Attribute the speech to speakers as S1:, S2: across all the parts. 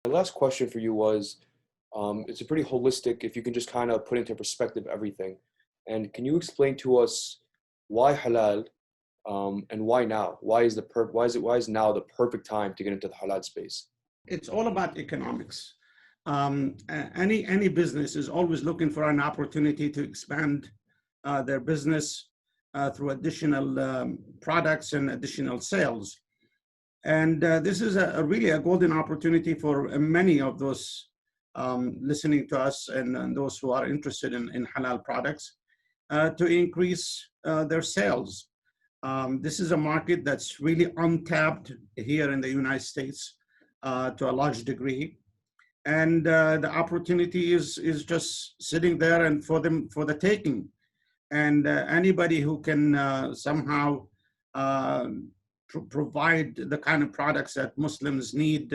S1: My last question for you was, it's a pretty holistic, if you can just kind of put into perspective everything. And can you explain to us why halal, and why now? Why is now the perfect time to get into the halal space?
S2: It's all about economics. Any business is always looking for an opportunity to expand their business through additional products and additional sales. And this is really a golden opportunity for many of those listening to us and those who are interested in halal products to increase their sales. This is a market that's really untapped here in the United States to a large degree. And the opportunity is just sitting there and for the taking. And anybody who can somehow provide the kind of products that Muslims need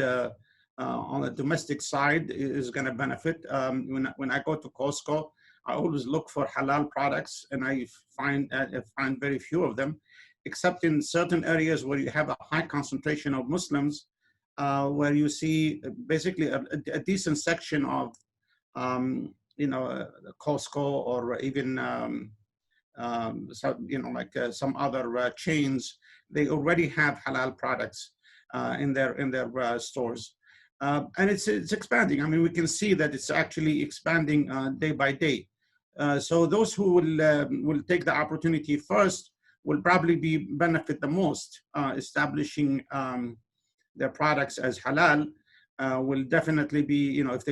S2: on the domestic side is going to benefit. When I go to Costco, I always look for halal products, and I find very few of them, except in certain areas where you have a high concentration of Muslims, where you see basically a decent section of, Costco or even some other chains. They already have halal products in their stores, and it's expanding. I mean, we can see that it's actually expanding day by day. So those who will take the opportunity first will probably benefit the most. Establishing their products as halal will definitely be, if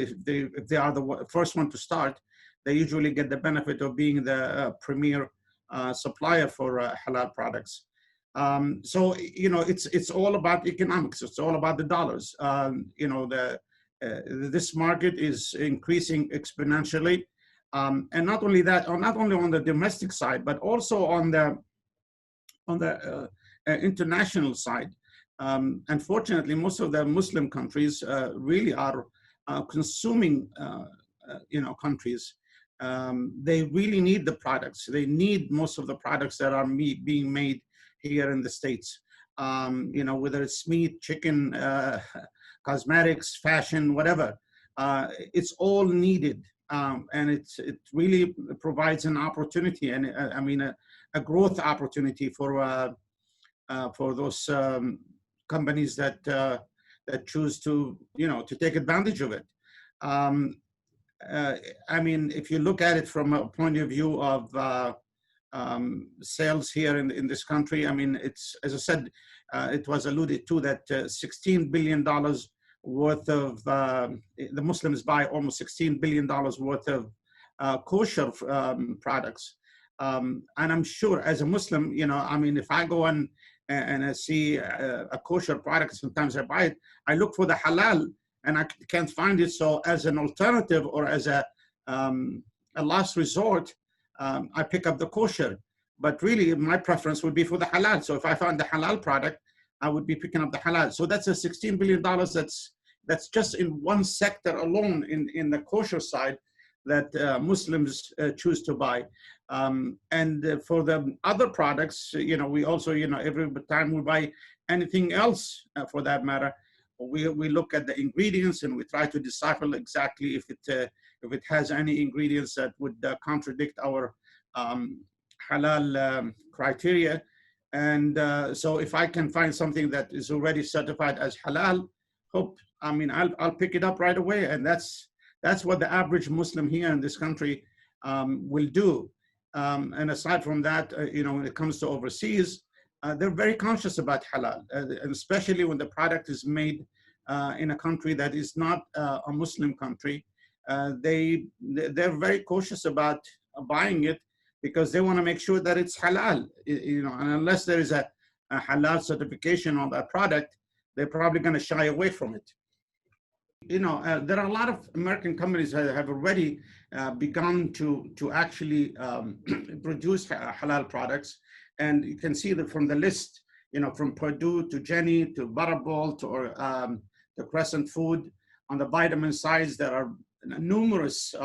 S2: they are the first one to start, they usually get the benefit of being the premier supplier for halal products. So it's all about economics. It's all about the dollars. This market is increasing exponentially, and not only that, or not only on the domestic side, but also on the international side. Unfortunately, most of the Muslim countries really are consuming, countries. They really need the products. They need most of the products that are being made here in the States. Whether it's meat, chicken, cosmetics, fashion, whatever. It's all needed, and it really provides an opportunity, and a growth opportunity for those companies that choose to take advantage of it. If you look at it from a point of view of sales here in this country, it's, as I said, it was alluded to that $16 billion worth of, the Muslims buy almost $16 billion worth of kosher products. And I'm sure as a Muslim, if I go and I see a kosher product, sometimes I buy it, I look for the halal and I can't find it. So as an alternative or as a last resort, I pick up the kosher. But really, my preference would be for the halal. So if I found the halal product, I would be picking up the halal. So that's a $16 billion that's just in one sector alone in the kosher side that Muslims choose to buy. And for the other products, we also, every time we buy anything else for that matter, we look at the ingredients and we try to decipher exactly if it has any ingredients that would contradict our halal criteria. And so if I can find something that is already certified as halal, I'll pick it up right away. And that's what the average Muslim here in this country will do. And aside from that, when it comes to overseas, they're very conscious about halal, and especially when the product is made in a country that is not a Muslim country. They're very cautious about buying it because they want to make sure that it's halal. And unless there is a halal certification on that product, they're probably going to shy away from it. There are a lot of American companies that have already begun to actually produce halal products. And you can see that from the list, from Purdue to Jenny to Butterbolt or the Crescent Food. On the vitamin sides, there are numerous,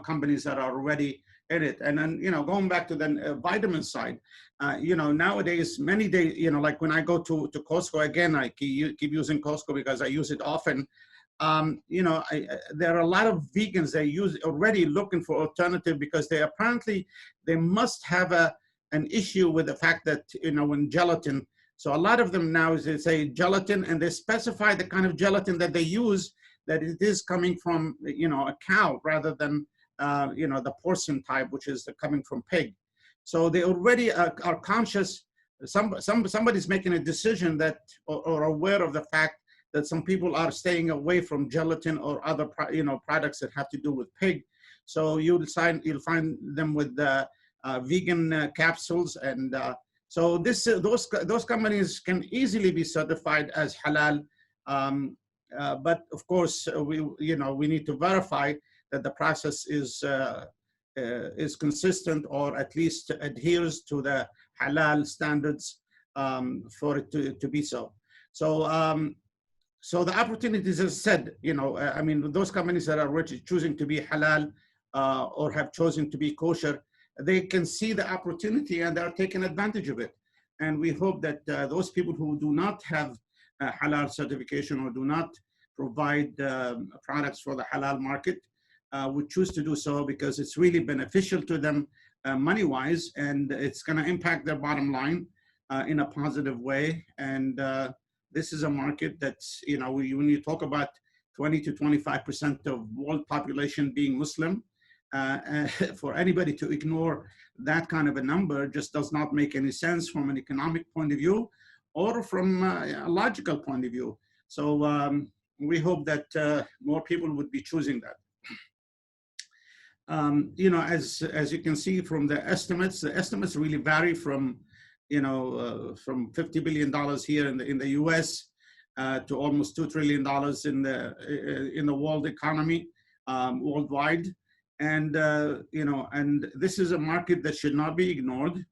S2: companies that are already in it. And then, going back to the vitamin side, nowadays, many days, like when I go to Costco, again, I keep using Costco because I use it often. there are a lot of vegans they use already looking for alternative because they apparently they must have an issue with the fact that when gelatin. So a lot of them now is they say gelatin and they specify the kind of gelatin that they use, that it is coming from a cow rather than the porcine type, which is coming from pig. So they already are conscious. Somebody's making a decision that or aware of the fact that some people are staying away from gelatin or other products that have to do with pig. So you'll find them with vegan capsules, and so those companies can easily be certified as halal. But of course, we need to verify that the process is consistent or at least adheres to the halal standards for it to be so. So the opportunities, as I said, those companies that are already choosing to be halal or have chosen to be kosher, they can see the opportunity and they're taking advantage of it. And we hope that those people who do not have halal certification or do not provide products for the halal market would choose to do so, because it's really beneficial to them money-wise, and it's going to impact their bottom line in a positive way. And this is a market that's, when you talk about 20 to 25% of world population being Muslim, for anybody to ignore that kind of a number just does not make any sense from an economic point of view or from a logical point of view. So we hope that more people would be choosing that. As you can see from the estimates really vary from $50 billion here in the U.S. To almost $2 trillion in the world economy worldwide. And and this is a market that should not be ignored.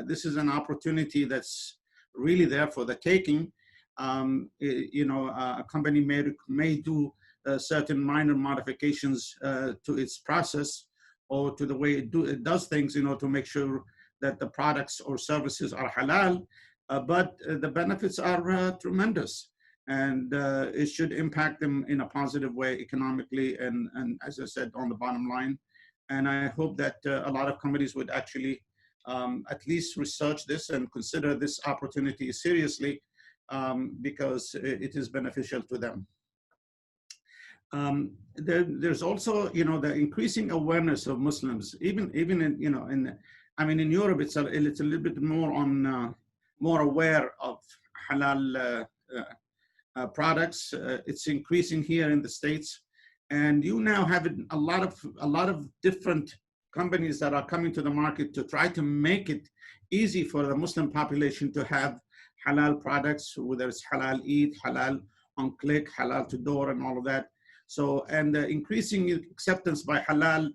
S2: This is an opportunity that's really there for the taking. A company may do certain minor modifications to its process or to the way it does things, to make sure that the products or services are halal, but the benefits are tremendous, and it should impact them in a positive way economically and as I said, on the bottom line. And I hope that a lot of companies would actually at least research this and consider this opportunity seriously, because it is beneficial to them. There's also, the increasing awareness of Muslims, even in in Europe, it's a little bit more aware of halal products. It's increasing here in the States, and you now have a lot of different companies that are coming to the market to try to make it easy for the Muslim population to have halal products, whether it's halal eat, halal on click, halal to door, and all of that. So, and the increasing acceptance by halal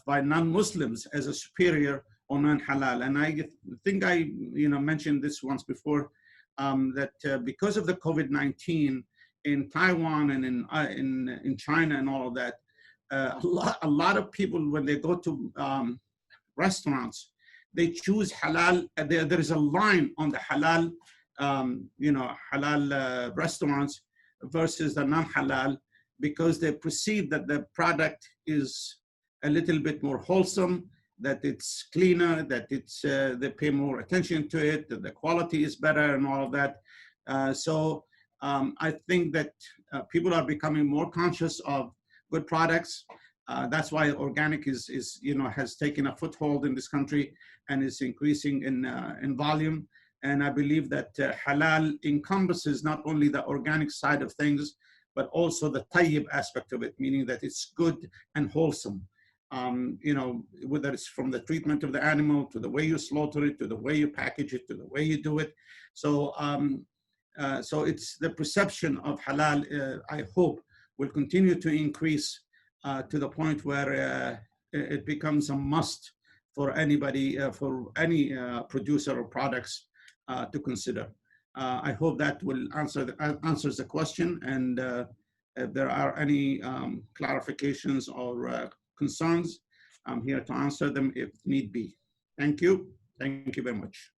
S2: by non-Muslims as a superior or non-halal. And I think I mentioned this once before, that because of the COVID-19 in Taiwan and in China and all of that, a lot of people, when they go to restaurants, they choose halal. There is a line on the halal, halal restaurants versus the non-halal, because they perceive that the product is a little bit more wholesome, that it's cleaner, that it's they pay more attention to it, that the quality is better and all of that. So I think that people are becoming more conscious of good products. That's why organic is has taken a foothold in this country and is increasing in volume. And I believe that halal encompasses not only the organic side of things, but also the tayyib aspect of it, meaning that it's good and wholesome. Whether it's from the treatment of the animal, to the way you slaughter it, to the way you package it, to the way you do it. So, so it's the perception of halal, I hope, will continue to increase to the point where it becomes a must for anybody, for any producer of products to consider. I hope that will answers the question, and if there are any clarifications or concerns, I'm here to answer them if need be. Thank you. Thank you very much.